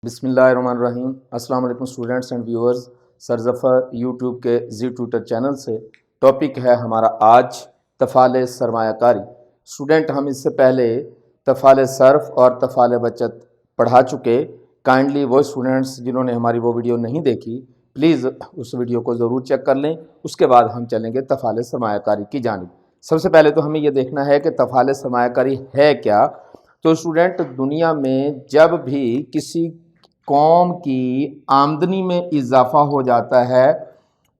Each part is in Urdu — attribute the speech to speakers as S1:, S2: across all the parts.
S1: بسم اللہ الرحمن الرحیم۔ السلام علیکم students and viewers, sir Zafar YouTube کے زی ٹیوٹر چینل سے ٹاپک ہے ہمارا آج تفعال سرمایہ کاری۔ اسٹوڈنٹ ہم اس سے پہلے تفعال صرف اور تفعال بچت پڑھا چکے۔ کائنڈلی وہ اسٹوڈنٹس جنہوں نے ہماری وہ ویڈیو نہیں دیکھی پلیز اس ویڈیو کو ضرور چیک کر لیں، اس کے بعد ہم چلیں گے تفعال سرمایہ کاری کی جانب۔ سب سے پہلے تو ہمیں یہ دیکھنا ہے کہ تفعال سرمایہ کاری ہے کیا۔ تو اسٹوڈنٹ دنیا میں جب بھی کسی قوم کی آمدنی میں اضافہ ہو جاتا ہے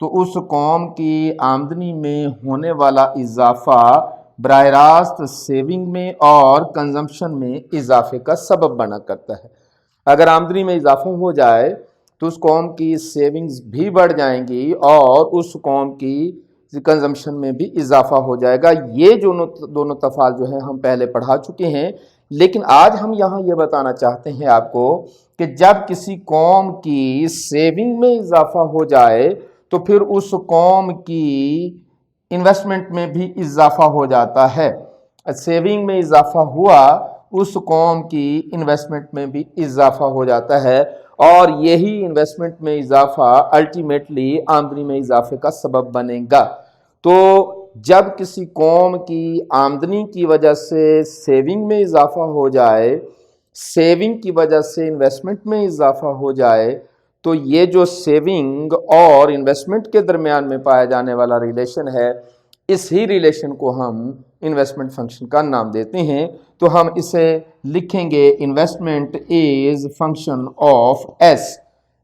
S1: تو اس قوم کی آمدنی میں ہونے والا اضافہ براہ راست سیونگ میں اور کنزمپشن میں اضافے کا سبب بنا کرتا ہے۔ اگر آمدنی میں اضافہ ہو جائے تو اس قوم کی سیونگز بھی بڑھ جائیں گی اور اس قوم کی کنزمپشن میں بھی اضافہ ہو جائے گا۔ یہ جو دونوں تفعال جو ہیں ہم پہلے پڑھا چکے ہیں، لیکن آج ہم یہاں یہ بتانا چاہتے ہیں آپ کو کہ جب کسی قوم کی سیونگ میں اضافہ ہو جائے تو پھر اس قوم کی انویسٹمنٹ میں بھی اضافہ ہو جاتا ہے۔ سیونگ میں اضافہ ہوا، اس قوم کی انویسٹمنٹ میں بھی اضافہ ہو جاتا ہے، اور یہی انویسٹمنٹ میں اضافہ الٹیمیٹلی آمدنی میں اضافے کا سبب بنے گا۔ تو جب کسی قوم کی آمدنی کی وجہ سے سیونگ میں اضافہ ہو جائے، سیونگ کی وجہ سے انویسٹمنٹ میں اضافہ ہو جائے، تو یہ جو سیونگ اور انویسٹمنٹ کے درمیان میں پایا جانے والا ریلیشن ہے، اس ہی ریلیشن کو ہم انویسٹمنٹ فنکشن کا نام دیتے ہیں۔ تو ہم اسے لکھیں گے investment is function of S.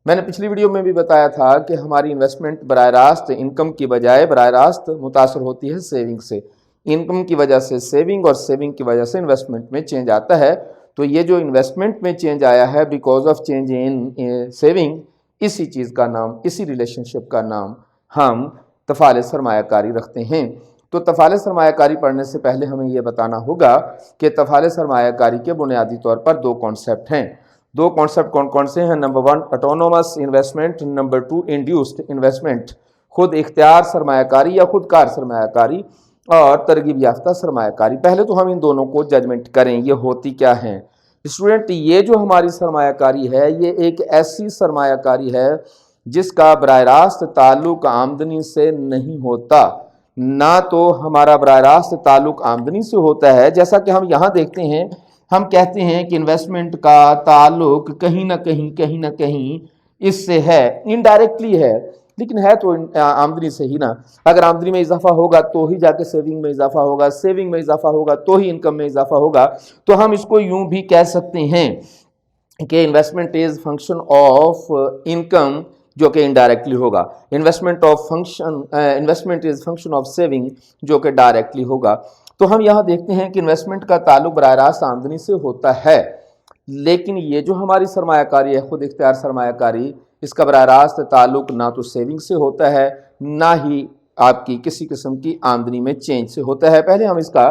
S1: میں نے پچھلی ویڈیو میں بھی بتایا تھا کہ ہماری انویسٹمنٹ براہ راست انکم کی بجائے براہ راست متاثر ہوتی ہے سیونگ سے۔ انکم کی وجہ سے سیونگ اور سیونگ کی وجہ سے انویسٹمنٹ میں چینج آتا ہے۔ تو یہ جو انویسٹمنٹ میں چینج آیا ہے because of change in saving, اسی چیز کا نام، اسی ریلیشن شپ کا نام ہم تفعال سرمایہ کاری رکھتے ہیں۔ تو تفعال سرمایہ کاری پڑھنے سے پہلے ہمیں یہ بتانا ہوگا کہ تفعال سرمایہ کاری کے بنیادی طور پر دو کانسیپٹ ہیں۔ دو کانسیپٹ کون کون سے ہیں؟ Number 1 autonomous investment, number 2 induced investment, خود اختیار سرمایہ کاری یا خود کار سرمایہ کاری اور ترغیب یافتہ سرمایہ کاری۔ پہلے تو ہم ان دونوں کو ججمنٹ کریں، یہ ہوتی کیا ہیں۔ اسٹوڈنٹ یہ جو ہماری سرمایہ کاری ہے، یہ ایک ایسی سرمایہ کاری ہے جس کا براہ راست تعلق آمدنی سے نہیں ہوتا، نہ تو ہمارا براہ راست تعلق آمدنی سے ہوتا ہے، جیسا کہ ہم یہاں دیکھتے ہیں۔ ہم کہتے ہیں کہ انویسٹمنٹ کا تعلق کہیں نہ کہیں اس سے ہے، انڈائریکٹلی ہے، لیکن ہے تو آمدنی سے ہی نا۔ اگر آمدنی میں اضافہ ہوگا تو ہی جا کے سیونگ میں اضافہ ہوگا، سیونگ میں اضافہ ہوگا تو ہی انکم میں اضافہ ہوگا۔ تو ہم اس کو یوں بھی کہہ سکتے ہیں کہ investment is function of income, جو کہ انڈائریکٹلی ہوگا۔ Investment is function of saving, جو کہ ڈائریکٹلی ہوگا۔ تو ہم یہاں دیکھتے ہیں کہ انویسٹمنٹ کا تعلق براہ راست آمدنی سے ہوتا ہے، لیکن یہ جو ہماری سرمایہ کاری ہے، خود اختیار سرمایہ کاری، اس کا براہ راست تعلق نہ تو سیونگ سے ہوتا ہے، نہ ہی آپ کی کسی قسم کی آمدنی میں چینج سے ہوتا ہے۔ پہلے ہم اس کا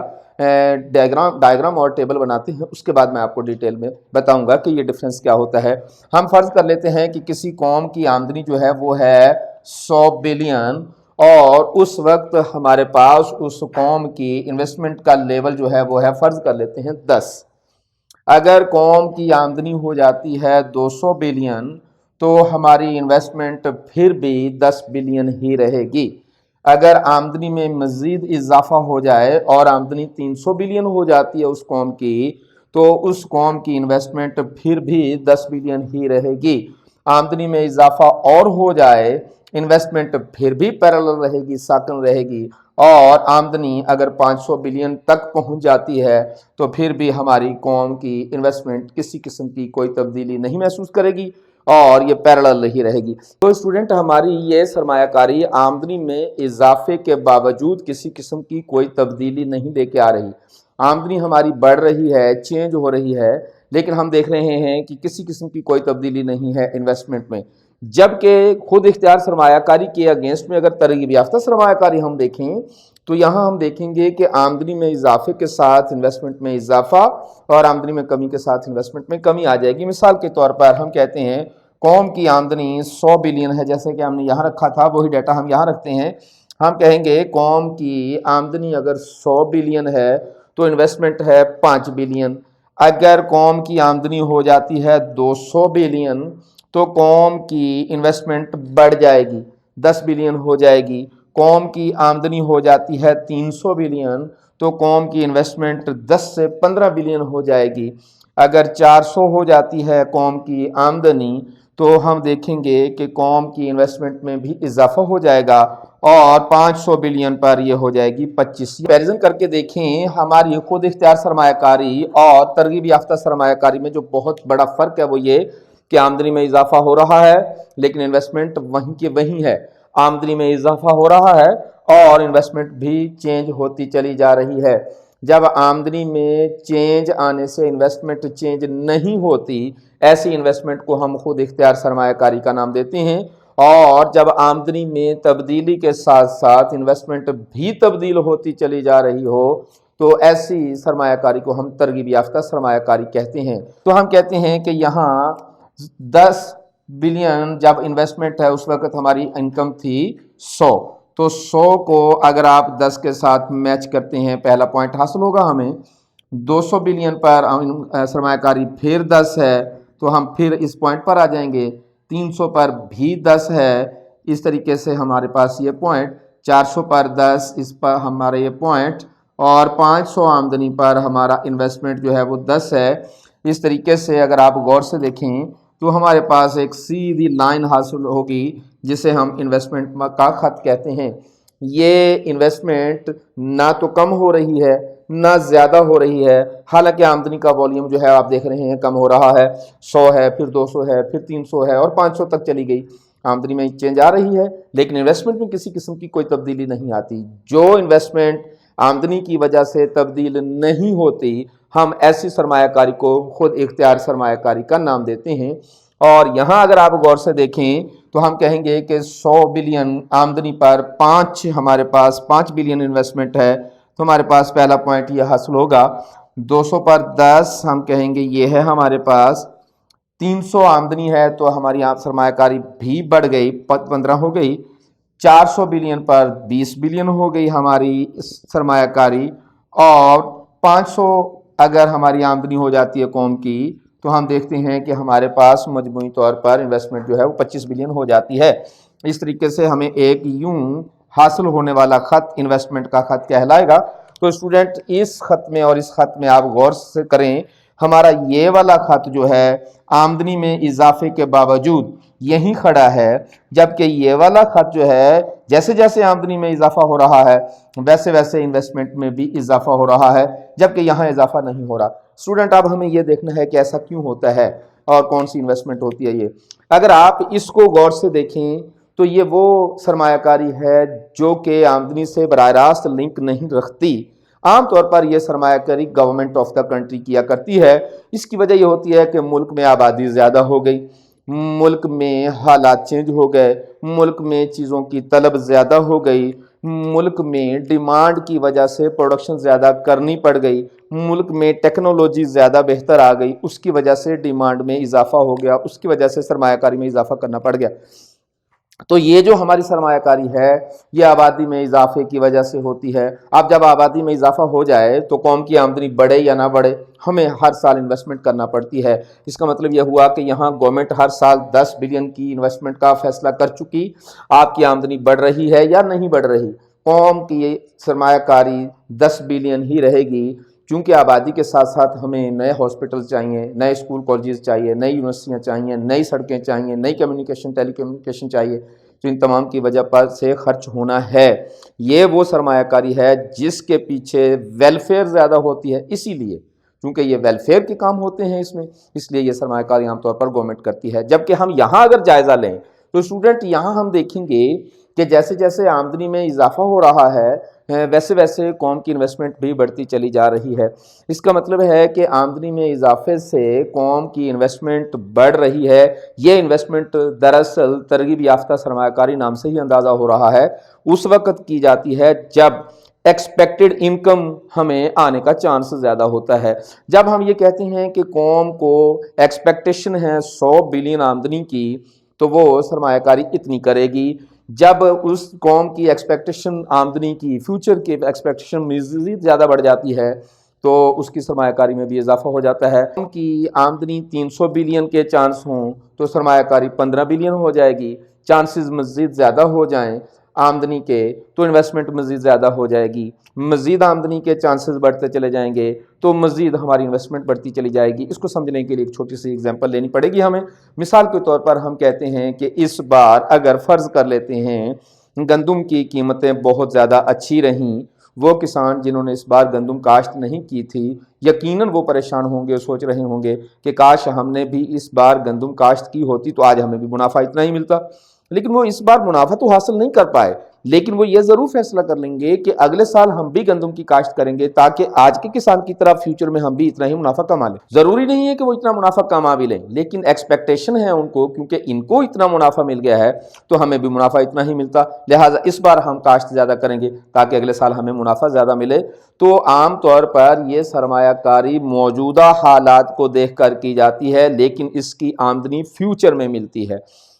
S1: ڈائیگرام اور ٹیبل بناتے ہیں، اس کے بعد میں آپ کو ڈیٹیل میں بتاؤں گا کہ یہ ڈفرینس کیا ہوتا ہے۔ ہم فرض کر لیتے ہیں کہ کسی قوم کی آمدنی جو ہے وہ ہے 100 بلین، اور اس وقت ہمارے پاس اس قوم کی انویسٹمنٹ کا لیول جو ہے وہ ہے، فرض کر لیتے ہیں 10۔ اگر قوم کی آمدنی ہو جاتی ہے 200 بلین تو ہماری انویسٹمنٹ پھر بھی 10 بلین ہی رہے گی۔ اگر آمدنی میں مزید اضافہ ہو جائے اور آمدنی 300 بلین ہو جاتی ہے اس قوم کی، تو اس قوم کی انویسٹمنٹ پھر بھی 10 بلین ہی رہے گی۔ آمدنی میں اضافہ اور ہو جائے، انویسٹمنٹ پھر بھی پیرالل رہے گی، ساکن رہے گی، اور آمدنی اگر 500 بلین تک پہنچ جاتی ہے تو پھر بھی ہماری قوم کی انویسٹمنٹ کسی قسم کی کوئی تبدیلی نہیں محسوس کرے گی اور یہ پیرالل ہی رہے گی۔ تو اسٹوڈنٹ ہماری یہ سرمایہ کاری آمدنی میں اضافے کے باوجود کسی قسم کی کوئی تبدیلی نہیں لے کے آ رہی۔ آمدنی ہماری بڑھ رہی ہے، چینج ہو رہی ہے، لیکن ہم دیکھ رہے ہیں کہ کسی قسم کی کوئی تبدیلی نہیں ہے انویسٹمنٹ میں۔ جبکہ خود اختیار سرمایہ کاری کے اگینسٹ میں اگر ترغیب یافتہ سرمایہ کاری ہم دیکھیں تو یہاں ہم دیکھیں گے کہ آمدنی میں اضافے کے ساتھ انویسٹمنٹ میں اضافہ اور آمدنی میں کمی کے ساتھ انویسٹمنٹ میں کمی آ جائے گی۔ مثال کے طور پر ہم کہتے ہیں قوم کی آمدنی 100 بلین ہے، جیسے کہ ہم نے یہاں رکھا تھا، وہی ڈیٹا ہم یہاں رکھتے ہیں۔ ہم کہیں گے قوم کی آمدنی اگر 100 بلین ہے تو انویسٹمنٹ ہے 5 بلین۔ اگر قوم کی آمدنی ہو جاتی ہے 200 بلین تو قوم کی انویسٹمنٹ بڑھ جائے گی، 10 بلین ہو جائے گی۔ قوم کی آمدنی ہو جاتی ہے 300 بلین تو قوم کی انویسٹمنٹ 10 سے 15 بلین ہو جائے گی۔ اگر 400 ہو جاتی ہے قوم کی آمدنی تو ہم دیکھیں گے کہ قوم کی انویسٹمنٹ میں بھی اضافہ ہو جائے گا اور 500 بلین پر یہ ہو جائے گی 25۔ کمپیریزن کر کے دیکھیں ہماری خود اختیار سرمایہ کاری اور ترغیب یافتہ سرمایہ کاری میں جو بہت بڑا فرق ہے وہ یہ کہ آمدنی میں اضافہ ہو رہا ہے لیکن انویسٹمنٹ وہیں کی وہیں ہے۔ آمدنی میں اضافہ ہو رہا ہے اور انویسٹمنٹ بھی چینج ہوتی چلی جا رہی ہے۔ جب آمدنی میں چینج آنے سے انویسٹمنٹ چینج نہیں ہوتی، ایسی انویسٹمنٹ کو ہم خود اختیار سرمایہ کاری کا نام دیتے ہیں۔ اور جب آمدنی میں تبدیلی کے ساتھ ساتھ انویسٹمنٹ بھی تبدیل ہوتی چلی جا رہی ہو تو ایسی سرمایہ کاری کو ہم ترغیب یافتہ سرمایہ کاری کہتے ہیں۔ تو ہم کہتے ہیں کہ یہاں 10 بلین جب انویسٹمنٹ ہے اس وقت ہماری انکم تھی 100، تو 100 کو اگر آپ 10 کے ساتھ میچ کرتے ہیں پہلا پوائنٹ حاصل ہوگا ہمیں۔ 200 بلین پر سرمایہ کاری پھر 10 ہے تو ہم پھر اس پوائنٹ پر آ جائیں گے۔ 300 پر بھی 10 ہے، اس طریقے سے ہمارے پاس یہ پوائنٹ۔ 400 پر 10، اس پر ہمارا یہ پوائنٹ، اور 500 آمدنی پر ہمارا انویسٹمنٹ جو ہے وہ 10 ہے۔ اس طریقے سے اگر آپ غور سے دیکھیں تو ہمارے پاس ایک سیدھی لائن حاصل ہوگی جسے ہم انویسٹمنٹ کا خط کہتے ہیں۔ یہ انویسٹمنٹ نہ تو کم ہو رہی ہے نہ زیادہ ہو رہی ہے، حالانکہ آمدنی کا والیوم جو ہے آپ دیکھ رہے ہیں کم ہو رہا ہے، 100 ہے، پھر 200 ہے، پھر 300 ہے اور 500 تک چلی گئی۔ آمدنی میں چینج آ رہی ہے لیکن انویسٹمنٹ میں کسی قسم کی کوئی تبدیلی نہیں آتی۔ جو انویسٹمنٹ آمدنی کی وجہ سے تبدیل نہیں ہوتی ہم ایسی سرمایہ کاری کو خود اختیار سرمایہ کاری کا نام دیتے ہیں۔ اور یہاں اگر آپ غور سے دیکھیں تو ہم کہیں گے کہ 100 بلین آمدنی پر ہمارے پاس 5 بلین انویسٹمنٹ ہے تو ہمارے پاس پہلا پوائنٹ یہ حاصل ہوگا۔ 200 پر 10 ہم کہیں گے یہ ہے ہمارے پاس۔ 300 آمدنی ہے تو ہماری یہاں سرمایہ کاری بھی بڑھ گئی، 15 ہو گئی۔ 400 بلین پر 20 بلین ہو گئی ہماری سرمایہ کاری، اور 500 اگر ہماری آمدنی ہو جاتی ہے قوم کی تو ہم دیکھتے ہیں کہ ہمارے پاس مجموعی طور پر انویسٹمنٹ جو ہے وہ 25 بلین ہو جاتی ہے۔ اس طریقے سے ہمیں ایک یوں حاصل ہونے والا خط انویسٹمنٹ کا خط کہلائے گا۔ تو اسٹوڈنٹ اس خط میں اور اس خط میں آپ غور سے کریں، ہمارا یہ والا خط جو ہے آمدنی میں اضافے کے باوجود یہیں کھڑا ہے، جبکہ یہ والا خط جو ہے جیسے جیسے آمدنی میں اضافہ ہو رہا ہے ویسے ویسے انویسٹمنٹ میں بھی اضافہ ہو رہا ہے، جبکہ یہاں اضافہ نہیں ہو رہا۔ اسٹوڈنٹ اب ہمیں یہ دیکھنا ہے کہ ایسا کیوں ہوتا ہے اور کون سی انویسٹمنٹ ہوتی ہے یہ۔ اگر آپ اس کو غور سے دیکھیں تو یہ وہ سرمایہ کاری ہے جو کہ آمدنی سے براہ راست لنک نہیں رکھتی۔ عام طور پر یہ سرمایہ کاری گورنمنٹ آف دا کنٹری کیا کرتی ہے۔ اس کی وجہ یہ ہوتی ہے کہ ملک میں آبادی زیادہ ہو گئی، ملک میں حالات چینج ہو گئے، ملک میں چیزوں کی طلب زیادہ ہو گئی، ملک میں ڈیمانڈ کی وجہ سے پروڈکشن زیادہ کرنی پڑ گئی، ملک میں ٹیکنالوجی زیادہ بہتر آ گئی، اس کی وجہ سے ڈیمانڈ میں اضافہ ہو گیا، اس کی وجہ سے سرمایہ کاری میں اضافہ کرنا پڑ گیا۔ تو یہ جو ہماری سرمایہ کاری ہے یہ آبادی میں اضافے کی وجہ سے ہوتی ہے۔ اب جب آبادی میں اضافہ ہو جائے تو قوم کی آمدنی بڑھے یا نہ بڑھے ہمیں ہر سال انویسٹمنٹ کرنا پڑتی ہے۔ اس کا مطلب یہ ہوا کہ یہاں گورنمنٹ ہر سال 10 بلین کی انویسٹمنٹ کا فیصلہ کر چکی، آپ کی آمدنی بڑھ رہی ہے یا نہیں بڑھ رہی، قوم کی سرمایہ کاری 10 بلین ہی رہے گی، چونکہ آبادی کے ساتھ ساتھ ہمیں نئے ہاسپٹل چاہیے، نئے اسکول کالجز چاہیے، نئی یونیورسٹیاں چاہیے، نئی سڑکیں چاہیے، نئی ٹیلی کمیونیکیشن چاہیے، تو ان تمام کی وجہ پر سے خرچ ہونا ہے۔ یہ وہ سرمایہ کاری ہے جس کے پیچھے ویلفیئر زیادہ ہوتی ہے، اسی لیے کیونکہ یہ ویلفیئر کے کام ہوتے ہیں اس لیے یہ سرمایہ کاری عام طور پر گورنمنٹ کرتی ہے۔ جبکہ ہم یہاں اگر جائزہ لیں تو اسٹوڈنٹ یہاں ہم دیکھیں گے کہ جیسے جیسے آمدنی میں اضافہ ہو رہا ہے ویسے ویسے قوم کی انویسٹمنٹ بھی بڑھتی چلی جا رہی ہے۔ اس کا مطلب ہے کہ آمدنی میں اضافے سے قوم کی انویسٹمنٹ بڑھ رہی ہے۔ یہ انویسٹمنٹ دراصل ترغیب یافتہ سرمایہ کاری نام سے ہی اندازہ ہو رہا ہے، اس وقت کی جاتی ہے جب ایکسپیکٹڈ انکم ہمیں آنے کا چانس زیادہ ہوتا ہے۔ جب ہم یہ کہتے ہیں کہ قوم کو ایکسپیکٹیشن ہے 100 بلین آمدنی کی تو وہ سرمایہ کاری اتنی کرے گی۔ جب اس قوم کی ایکسپیکٹیشن آمدنی کی فیوچر کی ایکسپیکٹیشن مزید زیادہ بڑھ جاتی ہے تو اس کی سرمایہ کاری میں بھی اضافہ ہو جاتا ہے۔ ان کی آمدنی 300 بلین کے چانس ہوں تو سرمایہ کاری 15 بلین ہو جائے گی۔ چانسز مزید زیادہ ہو جائیں آمدنی کے تو انویسٹمنٹ مزید زیادہ ہو جائے گی۔ مزید آمدنی کے چانسز بڑھتے چلے جائیں گے تو مزید ہماری انویسٹمنٹ بڑھتی چلی جائے گی۔ اس کو سمجھنے کے لیے ایک چھوٹی سی ایگزامپل لینی پڑے گی ہمیں۔ مثال کے طور پر ہم کہتے ہیں کہ اس بار اگر فرض کر لیتے ہیں گندم کی قیمتیں بہت زیادہ اچھی رہیں، وہ کسان جنہوں نے اس بار گندم کاشت نہیں کی تھی یقیناً وہ پریشان ہوں گے، سوچ رہے ہوں گے کہ کاش ہم نے بھی اس بار گندم کاشت کی ہوتی تو آج ہمیں بھی منافع اتنا ہی ملتا۔ لیکن وہ اس بار منافع تو حاصل نہیں کر پائے، لیکن وہ یہ ضرور فیصلہ کر لیں گے کہ اگلے سال ہم بھی گندم کی کاشت کریں گے تاکہ آج کے کسان کی طرح فیوچر میں ہم بھی اتنا ہی منافع کما لیں۔ ضروری نہیں ہے کہ وہ اتنا منافع کما بھی لیں، لیکن ایکسپیکٹیشن ہے ان کو، کیونکہ ان کو اتنا منافع مل گیا ہے تو ہمیں بھی منافع اتنا ہی ملتا، لہٰذا اس بار ہم کاشت زیادہ کریں گے تاکہ اگلے سال ہمیں منافع زیادہ ملے۔ تو عام طور پر یہ سرمایہ کاری موجودہ حالات کو دیکھ کر کی جاتی ہے، لیکن اس کی آمدنی فیوچر میں ملتی ہے۔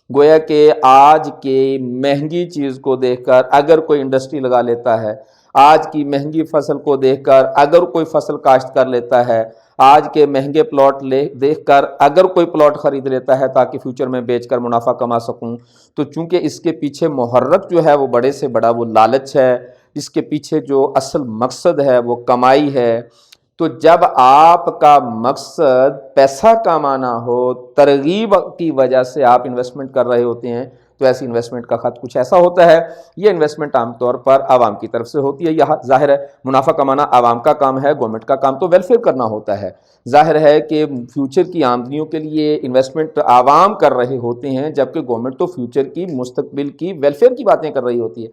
S1: گویا کہ آج کی مہنگی چیز کو دیکھ کر اگر کوئی انڈسٹری لگا لیتا ہے، آج کی مہنگی فصل کو دیکھ کر اگر کوئی فصل کاشت کر لیتا ہے، آج کے مہنگے پلاٹ دیکھ کر اگر کوئی پلاٹ خرید لیتا ہے تاکہ فیوچر میں بیچ کر منافع کما سکوں، تو چونکہ اس کے پیچھے محرک جو ہے وہ بڑے سے بڑا وہ لالچ ہے، اس کے پیچھے جو اصل مقصد ہے وہ کمائی ہے۔ تو جب آپ کا مقصد پیسہ کمانا ہو، ترغیب کی وجہ سے آپ انویسٹمنٹ کر رہے ہوتے ہیں، تو ایسی انویسٹمنٹ کا خط کچھ ایسا ہوتا ہے۔ یہ انویسٹمنٹ عام طور پر عوام کی طرف سے ہوتی ہے۔ یہاں ظاہر ہے منافع کمانا عوام کا کام ہے، گورنمنٹ کا کام تو ویلفیئر کرنا ہوتا ہے۔ ظاہر ہے کہ فیوچر کی آمدنیوں کے لیے انویسٹمنٹ عوام کر رہے ہوتے ہیں، جبکہ گورنمنٹ تو فیوچر کی، مستقبل کی، ویلفیئر کی باتیں کر رہی ہوتی ہے۔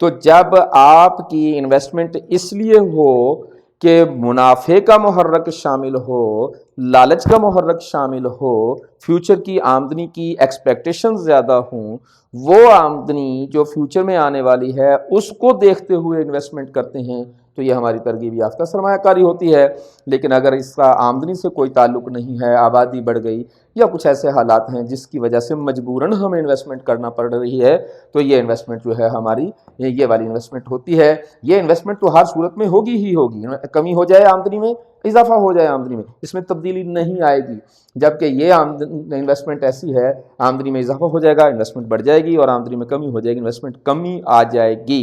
S1: تو جب آپ کی انویسٹمنٹ اس لیے ہو کہ منافع کا محرک شامل ہو، لالچ کا محرک شامل ہو، فیوچر کی آمدنی کی ایکسپیکٹیشن زیادہ ہوں، وہ آمدنی جو فیوچر میں آنے والی ہے اس کو دیکھتے ہوئے انویسٹمنٹ کرتے ہیں، تو یہ ہماری ترغیب یافتہ سرمایہ کاری ہوتی ہے۔ لیکن اگر اس کا آمدنی سے کوئی تعلق نہیں ہے، آبادی بڑھ گئی یا کچھ ایسے حالات ہیں جس کی وجہ سے مجبوراً ہمیں انویسٹمنٹ کرنا پڑ رہی ہے، تو یہ انویسٹمنٹ جو ہے ہماری یہ والی انویسٹمنٹ ہوتی ہے۔ یہ انویسٹمنٹ تو ہر صورت میں ہوگی ہی ہوگی، کمی ہو جائے آمدنی میں، اضافہ ہو جائے آمدنی میں، اس میں تبدیلی نہیں آئے گی۔ جبکہ یہ انویسٹمنٹ ایسی ہے، آمدنی میں اضافہ ہو جائے گا، انویسٹمنٹ بڑھ جائے گی، اور آمدنی میں کمی ہو جائے گی، انویسٹمنٹ کمی آ جائے گی۔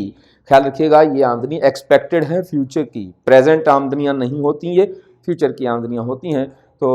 S1: خیال رکھیے گا یہ آمدنی ایکسپیکٹڈ ہے فیوچر کی، پریزنٹ آمدنیاں نہیں ہوتی، یہ فیوچر کی آمدنیاں ہوتی ہیں۔ تو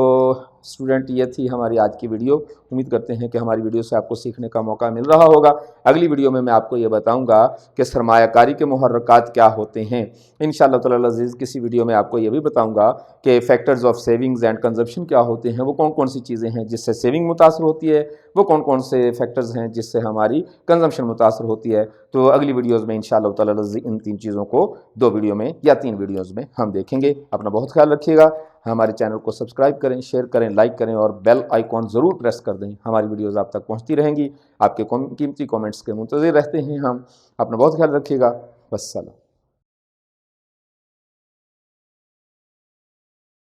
S1: اسٹوڈنٹ یہ تھی ہماری آج کی ویڈیو۔ امید کرتے ہیں کہ ہماری ویڈیو سے آپ کو سیکھنے کا موقع مل رہا ہوگا۔ اگلی ویڈیو میں آپ کو یہ بتاؤں گا کہ سرمایہ کاری کے محرکات کیا ہوتے ہیں۔ انشاءاللہ تعالی العزیز کسی ویڈیو میں آپ کو یہ بھی بتاؤں گا کہ factors of savings and consumption کیا ہوتے ہیں، وہ کون کون سی چیزیں ہیں جس سے سیونگ متاثر ہوتی ہے، وہ کون کون سے فیکٹرز ہیں جس سے ہماری کنزمپشن متاثر ہوتی ہے۔ تو اگلی ویڈیوز میں انشاءاللہ تعالی العزیز ان 3 چیزوں کو 2 ویڈیو میں یا 3 ویڈیوز میں ہم دیکھیں گے۔ اپنا بہت خیال رکھیے گا، ہمارے چینل کو سبسکرائب کریں، شیئر کریں، لائک کریں اور بیل آئیکن ضرور پریس کر دیں۔ ہماری ویڈیوز آپ تک پہنچتی رہیں گی، آپ کے قیمتی کامنٹس کے منتظر رہتے ہیں ہم۔ اپنا بہت خیال رکھیے گا، والسلام۔